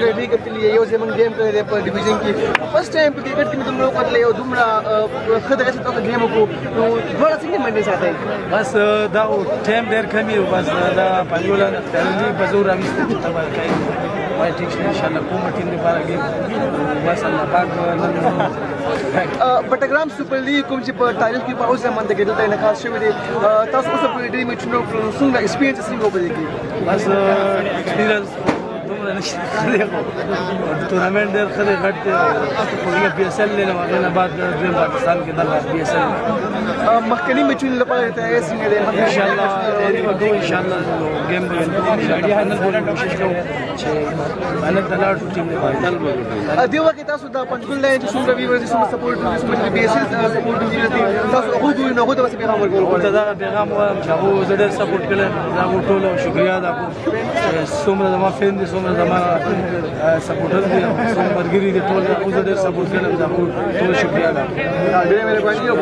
څنګه ډی کتلی یو زمون گیم کړی دی په ډیویژن کې فرست ټایم په کرکټ کې موږ وکړل یو دومره خدای څخه توګه گیم وکړو نو ډول څنګه باندې ساتي بس دا ټایم ډېر کمی و بس دا پنځوله ترلي بزور راوستي تبا کوي وای ټیک ان شاء الله کوم ټیم لپاره گیم بس الله پاک بټګرام سپر لیګ کوم چې په تاریخ کې په اوسه باندې کې دلته انعقاد شوی دی تاسو اوس په دې میچونو څنګه ایکسپیرینس څنګه وکړئ بس ایکسپیرینس دومره نشته ټورنمنټ ډېر ښه دی غټ دی په پی ایس ایل دی نو هغې نه بعد دویم پاکستان کې دغه پی ایس ایل مخکني میچونو لپاره تیاری څنګه دی انشاءالله تیاری به کوو انشاءالله ګیم به فاینل پورې کوشش کوو چې فاینل ته لاړ شو ټیم لپاره دې وخت کې تاسو د پنځګل لاین چې څومره ویورز څومره سپورټ څومره بي ایس ایل سپورټ دي تاسو هغه دوی نه هغه ته پیغام ورکول دا پیغام وایم چې هغه زه ډېر سپورټ کړی دا ټول شکریا ادا کوم څومره زما فین دي څومره زما سپورټر دي څومره ملګري دي ټول زه ډېر سپورټ کړم دا ټول شکریا ادا کوم ډېر مهرباني او